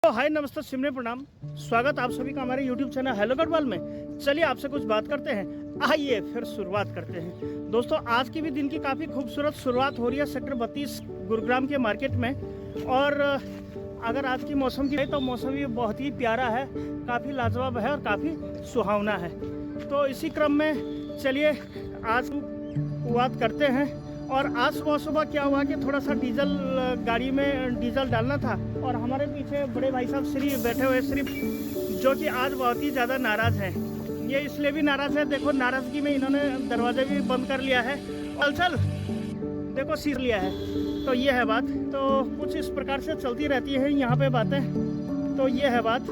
तो हाय नमस्ते सिमने प्रणाम, स्वागत आप सभी का हमारे YouTube चैनल हेलो गढ़वाल में। चलिए आपसे कुछ बात करते हैं, आइए फिर शुरुआत करते हैं। दोस्तों आज की भी दिन की काफ़ी खूबसूरत शुरुआत हो रही है सेक्टर 32 गुरुग्राम के मार्केट में। और अगर आज की मौसम की तो मौसम भी बहुत ही प्यारा है, काफ़ी लाजवाब है और काफ़ी सुहावना है। तो इसी क्रम में चलिए आज बात करते हैं। और आज सुबह सुबह क्या हुआ कि थोड़ा सा डीजल गाड़ी में डीजल डालना था और हमारे पीछे बड़े भाई साहब श्री बैठे हुए श्री, जो कि आज बहुत ही ज़्यादा नाराज़ हैं। ये इसलिए भी नाराज़ है, देखो नाराज़गी में इन्होंने दरवाज़ा भी बंद कर लिया है। चल देखो सीख लिया है। तो ये है बात। तो कुछ इस प्रकार से चलती रहती है यहाँ पे बातें। तो ये है बात।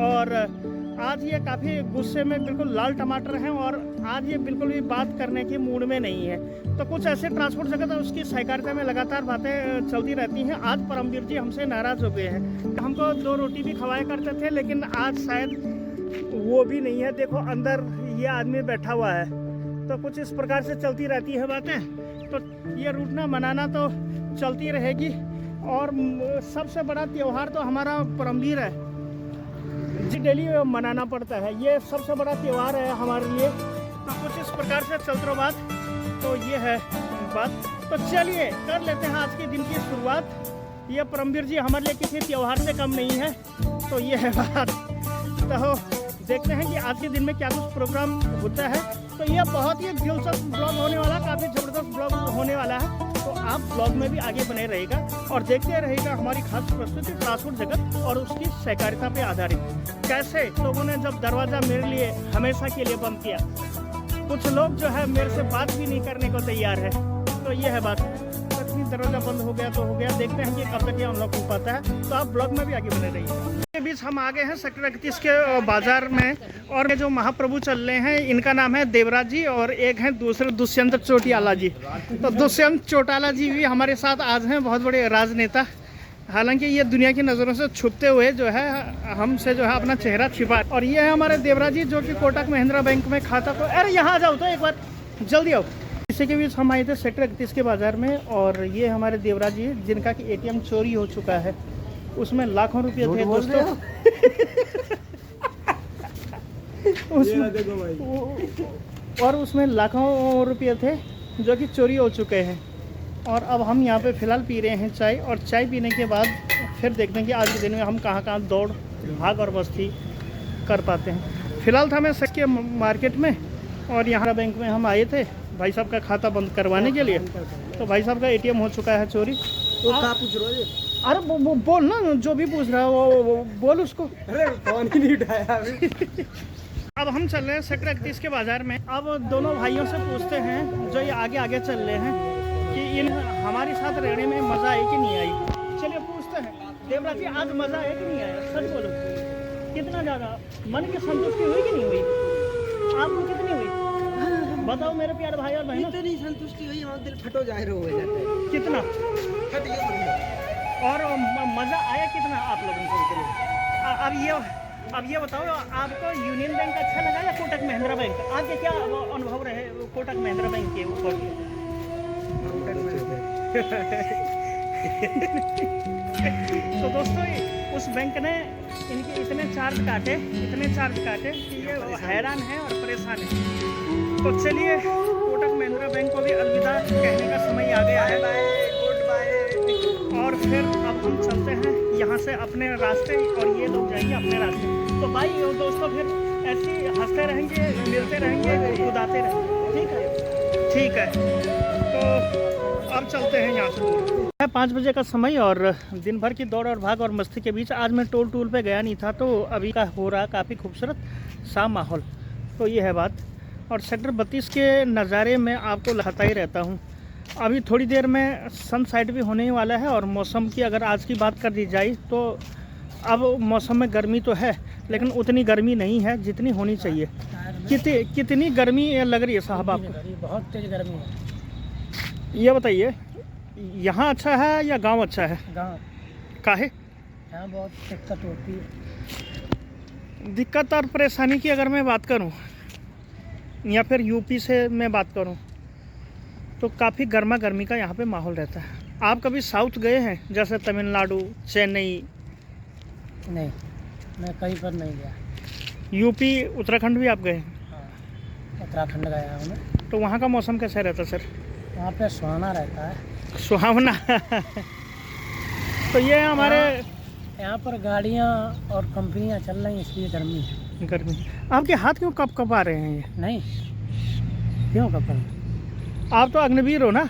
और आज ये काफ़ी गुस्से में बिल्कुल लाल टमाटर हैं और आज ये बिल्कुल भी बात करने की मूड में नहीं है। तो कुछ ऐसे ट्रांसपोर्ट जगत है उसकी सहकारिता में लगातार बातें चलती रहती हैं। आज परमवीर जी हमसे नाराज़ हो गए हैं। हमको 2 रोटी भी खवाया करते थे, लेकिन आज शायद वो भी नहीं है। देखो अंदर ये आदमी बैठा हुआ है। तो कुछ इस प्रकार से चलती रहती है बातें। तो ये रूठना मनाना तो चलती रहेगी। और सबसे बड़ा त्यौहार तो हमारा परमवीर है जी, डेली मनाना पड़ता है। ये सबसे बड़ा त्यौहार है हमारे लिए। तो कुछ इस प्रकार से चलते रहो बात। तो ये है बात। तो चलिए कर लेते हैं आज के दिन की शुरुआत। ये परमवीर जी हमारे लिए किसी त्यौहार से कम नहीं है। तो ये है बात। तो देखते हैं कि आज के दिन में क्या कुछ प्रोग्राम होता है। तो ये बहुत ही दिलचस्प ब्लॉग होने वाला, काफ़ी ज़बरदस्त ब्लॉग होने वाला है। तो आप ब्लॉग में भी आगे बने रहेगा और देखते रहेगा हमारी खास प्रस्तुति ट्रांसपोर्ट जगत और उसकी सहकारिता पे आधारित। कैसे लोगों ने जब दरवाज़ा मेरे लिए हमेशा के लिए बंद किया, कुछ लोग जो है मेरे से बात भी नहीं करने को तैयार है। तो ये है बात। दरवाज़ा बंद हो गया तो हो गया, देखते हैं कि कब तक ये अनलॉक हो पाता है। तो आप ब्लॉग में भी आगे बने रहिए। के बीच हम आ गए हैं सेक्टर 31 के बाजार में। और जो महाप्रभु चल रहे हैं इनका नाम है देवराज जी और एक हैं दूसरे दुष्यंत चौटाला जी। तो दुष्यंत चौटाला जी भी हमारे साथ आज हैं, बहुत बड़े राजनेता। हालांकि ये दुनिया की नज़रों से छुपते हुए जो है हमसे जो है अपना चेहरा छिपा। और ये है हमारे देवराज जी जो कि कोटक महिंद्रा बैंक में खाता। तो अरे यहाँ आ जाओ तो एक बार जल्दी आओ। इसी के बीच हम आए थे सेक्टर 31 के बाज़ार में। और ये हमारे देवराज जी जिनका कि ATM चोरी हो चुका है, उसमें लाखों रुपये थे दोस्तों। और उसमें लाखों रुपये थे जो कि चोरी हो चुके हैं। और अब हम यहाँ पे फ़िलहाल पी रहे हैं चाय। और चाय पीने के बाद फिर देखते हैं कि आज के दिन में हम कहाँ कहाँ दौड़ भाग और मस्ती कर पाते हैं। फ़िलहाल था मैं के मार्केट में और यहाँ बैंक में हम आए थे भाई साहब का खाता बंद करवाने के लिए। तो भाई साहब का ATM हो चुका है चोरी। तो क्या पूछ रहे हो? अरे वो बोल ना, जो भी पूछ रहा है वो बोल उसको। अरे फोन ही नहीं उठाया अभी। अब हम चल रहे हैं सेक्टर 31 के बाज़ार में। अब दोनों भाइयों से पूछते हैं जो ये आगे आगे चल रहे हैं कि इन हमारे साथ रहने में मज़ा आई कि नहीं आई। चलिए पूछते हैं देवराज जी, आज मज़ा आया कि नहीं आया? सच बोलो, कितना ज़्यादा मन की संतुष्टि हुई कि नहीं हुई? आपको कितनी हुई बताओ मेरे प्यारे भाई और बहनों। इतनी संतुष्टि हुई हमारा दिल फटो जा रहा हो जाता है। कितना फट गया। और मज़ा आया कितना आप लोगों को? अब ये बताओ, आपको यूनियन बैंक अच्छा लगा या कोटक महिंद्रा बैंक? आपके क्या अनुभव रहे कोटक महिंद्रा बैंक के ऊपर? तो दोस्तों उस बैंक ने इनके इतने चार्ज काटे कि ये हैरान है और परेशान है। तो चलिए कोटक महिंद्रा बैंक को भी अलविदा कहने का समय आ गया है। Good bye. और फिर अब हम चलते हैं यहाँ से अपने रास्ते और ये लोग जाएंगे अपने रास्ते। तो भाई दोस्तों फिर ऐसे ही हंसते रहेंगे, मिलते रहेंगे, उदाते रहेंगे। ठीक है। तो अब चलते हैं यहाँ से। 5 बजे का समय और दिन भर की दौड़ और भाग और मस्ती के बीच आज मैं टोल पे गया नहीं था। तो अभी का हो रहा काफ़ी खूबसूरत सा माहौल। तो ये है बात। और सेक्टर 32 के नज़ारे में आपको लहता ही रहता हूँ। अभी थोड़ी देर में सनसेट भी होने वाला है। और मौसम की अगर आज की बात कर दी जाए तो अब मौसम में गर्मी तो है, लेकिन उतनी गर्मी नहीं है जितनी होनी चाहिए। कितनी गर्मी लग रही है साहब आपको? बहुत तेज गर्मी है। ये बताइए यहाँ अच्छा है या गांव अच्छा है? गाँव। काहे? यहाँ बहुत दिक्कत होती है। दिक्कत और परेशानी की अगर मैं बात करूँ या फिर यूपी से मैं बात करूँ तो काफ़ी गर्मा गर्मी का यहाँ पे माहौल रहता है। आप कभी साउथ गए हैं, जैसे तमिलनाडु, चेन्नई, नहीं, मैं कहीं पर नहीं गया। यूपी, उत्तराखंड भी आप गए हैं? हाँ, उत्तराखंड गया हूँ मैं। तो वहाँ का मौसम कैसा रहता है सर? वहाँ पे सुहाना रहता है। सुहावना। तो ये हमारे यहाँ पर गाड़ियाँ और कंपनियाँ चल रही हैं, इसलिए गर्मी है। गर्मी। आपके हाथ क्यों कप कप आ रहे हैं ये? नहीं, क्यों कपल? आप तो अग्निवीर हो ना?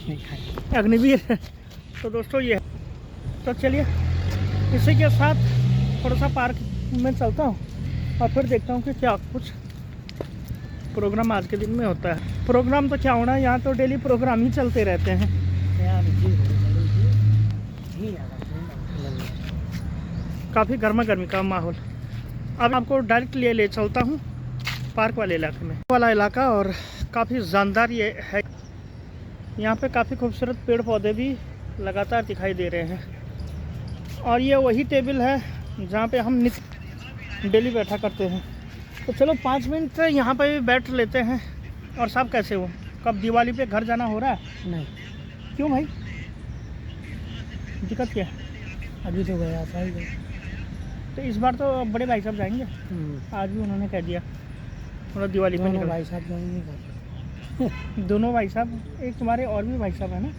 नहीं खाए। अग्निवीर। तो दोस्तों ये है। तो चलिए इसी के साथ थोड़ा सा पार्क में चलता हूँ और फिर देखता हूँ कि क्या कुछ प्रोग्राम आज के दिन में होता है। प्रोग्राम तो क्या होना, यहाँ तो डेली प्रोग्राम ही चलते रहते हैं। यार काफ़ी गर्मा गर्मी का माहौल। अब आपको डायरेक्ट ले चलता हूँ पार्क वाले इलाके में। वाला इलाका और काफ़ी जानदार ये है। यहाँ पे काफ़ी खूबसूरत पेड़ पौधे भी लगातार दिखाई दे रहे हैं। और ये वही टेबल है जहाँ पे हम डेली बैठा करते हैं। तो चलो 5 मिनट यहाँ पे भी बैठ लेते हैं। और साहब कैसे हो? कब दिवाली पे घर जाना हो रहा है? नहीं। क्यों भाई, दिक्कत क्या है? अभी तो गया था ही गया। तो इस बार तो बड़े भाई साहब जाएंगे। आज भी उन्होंने कह दिया थोड़ा दिवाली पे दोनों निकल। भाई साहब जाएंगे। दोनों भाई साहब, एक तुम्हारे और भी भाई साहब है ना,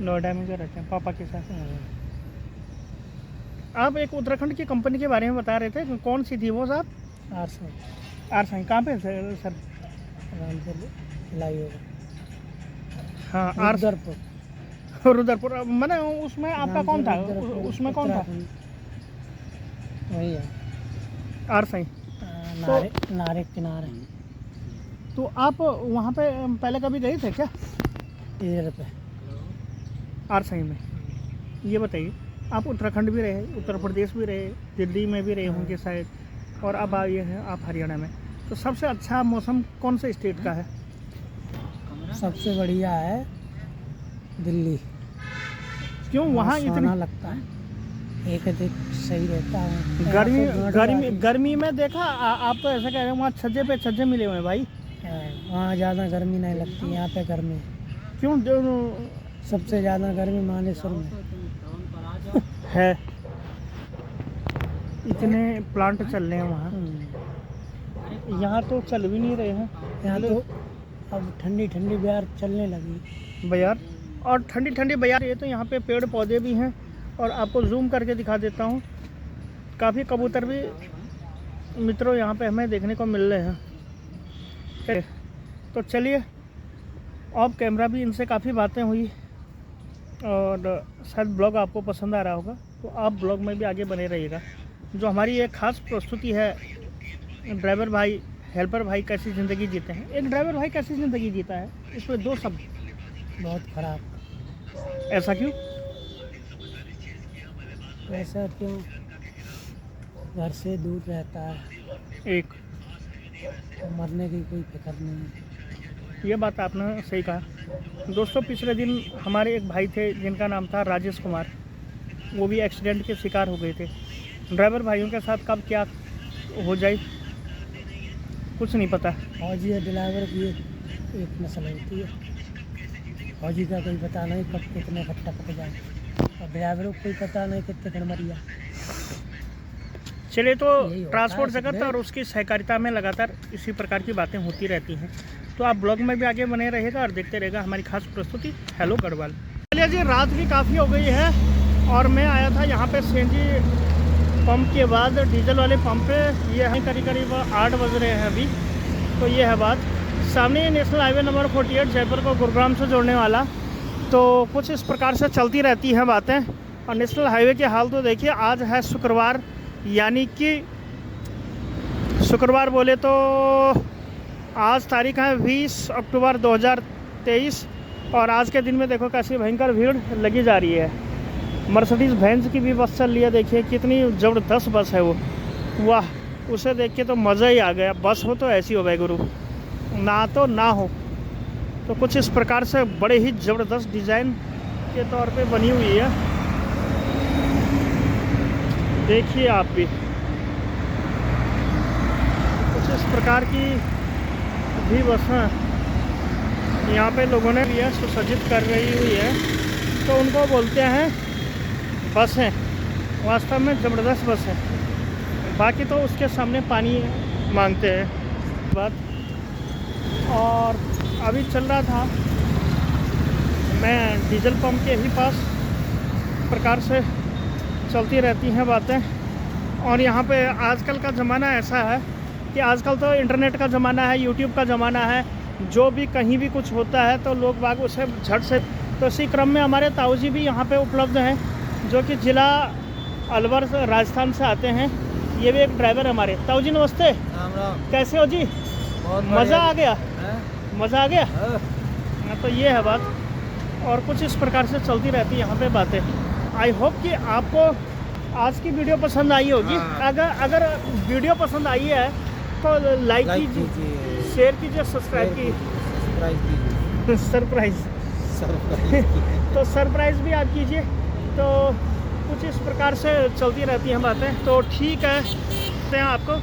नोएडा में जो रहते हैं पापा के साथ। आप एक उत्तराखंड की कंपनी के बारे में बता रहे थे, कौन सी थी वो साहब? आर साई। कहाँ पे सर? हाँ, रुद्रपुर। मैंने उसमें आपका कौन था? उसमें कौन था? वही है आर साई। नारे किनारे। तो आप वहाँ पे पहले कभी गए थे क्या? इधर पे आर साई में। ये बताइए, आप उत्तराखंड भी रहे, उत्तर प्रदेश भी रहे, दिल्ली में भी रहे होंगे शायद, और अब आए हैं आप हरियाणा में। तो सबसे अच्छा मौसम कौन से स्टेट का है? सबसे बढ़िया है दिल्ली। क्यों वहाँ इतना लगता है? एक दिन सही रहता है। गर्मी में देखा आप तो ऐसा कह रहे हैं वहाँ छज्जे पे छज्जे मिले हुए हैं भाई। वहाँ ज़्यादा गर्मी नहीं लगती, यहाँ पे गर्मी क्यों? सबसे ज़्यादा गर्मी मानेसर में है। इतने प्लांट चल रहे हैं वहाँ, यहाँ तो चल भी नहीं रहे हैं। यहाँ तो अब ठंडी ठंडी बयार चलने लगी। बयार और ठंडी ठंडी बयार। ये तो यहाँ पे पेड़ पौधे भी हैं और आपको जूम करके दिखा देता हूँ। काफ़ी कबूतर भी मित्रों यहाँ पे हमें देखने को मिल रहे हैं। तो चलिए, ऑफ कैमरा भी इनसे काफ़ी बातें हुई और शायद ब्लॉग आपको पसंद आ रहा होगा। तो आप ब्लॉग में भी आगे बने रहिएगा। जो हमारी एक ख़ास प्रस्तुति है, ड्राइवर भाई हेल्पर भाई कैसी ज़िंदगी जीते हैं। एक ड्राइवर भाई कैसी ज़िंदगी जीता है, इसमें 2 शब्द। बहुत ख़राब। ऐसा क्यों? ऐसा क्यों? घर से दूर रहता है, एक तो मरने की कोई फिक्र नहीं है। ये बात आपने सही कहा। दोस्तों, पिछले दिन हमारे एक भाई थे जिनका नाम था राजेश कुमार। वो भी एक्सीडेंट के शिकार हो गए थे। ड्राइवर भाइयों के साथ कब क्या हो जाए कुछ नहीं पता। फौजी या ड्राइवर की एक नस्ल होती है। फौजी का कोई पता नहीं कब कितने घट्टा पक जाए, और ड्राइवरों को कोई पता नहीं कितने घड़ मर जाए। चलिए, तो ट्रांसपोर्ट जगत और उसकी सहकारिता में लगातार इसी प्रकार की बातें होती रहती हैं। तो आप ब्लॉग में भी आगे बने रहेगा और देखते रहेगा हमारी खास प्रस्तुति हेलो गढ़वाल। चलिए जी, रात भी काफ़ी हो गई है और मैं आया था यहाँ पे सीएनजी पंप के बाद डीजल वाले पंप पे। ये है करीब 8 बज रहे हैं अभी। तो ये है बात। सामने ये नेशनल हाईवे नंबर 48 जयपुर को गुरुग्राम से जोड़ने वाला। तो कुछ इस प्रकार से चलती रहती हैं बातें। और नेशनल हाईवे के हाल तो देखिए, आज है शुक्रवार, यानी कि शुक्रवार बोले तो आज तारीख है 20 अक्टूबर 2023। और आज के दिन में देखो कैसी भयंकर भीड़ लगी जा रही है। मर्सिडीज़ बेंज की भी बस चल रही है। देखिए कितनी ज़बरदस्त बस है वो। वाह, उसे देख के तो मज़ा ही आ गया। बस हो तो ऐसी हो भाई गुरु, ना तो ना हो। तो कुछ इस प्रकार से बड़े ही ज़बरदस्त डिज़ाइन के तौर पे बनी हुई है। देखिए आप भी कुछ इस प्रकार की भी बसें यहाँ पे लोगों ने ये सुसज्जित कर रही हुई है, तो उनको बोलते हैं बसें। वास्तव में ज़बरदस्त बस है, बाकी तो उसके सामने पानी मांगते हैं बात। और अभी चल रहा था मैं डीजल पंप के ही पास, प्रकार से चलती रहती हैं बातें। और यहाँ पे आजकल का ज़माना ऐसा है कि आजकल तो इंटरनेट का ज़माना है, यूट्यूब का ज़माना है। जो भी कहीं भी कुछ होता है तो लोग बाग उसे झट से, तो इसी क्रम में हमारे ताऊ जी भी यहाँ पे उपलब्ध हैं, जो कि ज़िला अलवर राजस्थान से आते हैं। ये भी एक ड्राइवर है हमारे। ताऊ जी नमस्ते, राम राम। कैसे हो जी? बहुत मज़ा आ गया? मज़ा आ गया? हाँ। हाँ, तो ये है बात। और कुछ इस प्रकार से चलती रहती है यहाँ पे बातें। आई होप कि आपको आज की वीडियो पसंद आई होगी। हाँ। अगर वीडियो पसंद आई है तो लाइक कीजिए, शेयर कीजिए, सब्सक्राइब कीजिए। सरप्राइज तो सरप्राइज़ भी आप कीजिए। तो कुछ इस प्रकार से चलती रहती हैं बातें। तो ठीक है, मिलते हैं आपको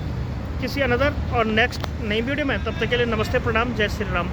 किसी अनदर और नेक्स्ट नई वीडियो में। तब तक के लिए नमस्ते, प्रणाम, जय श्री राम।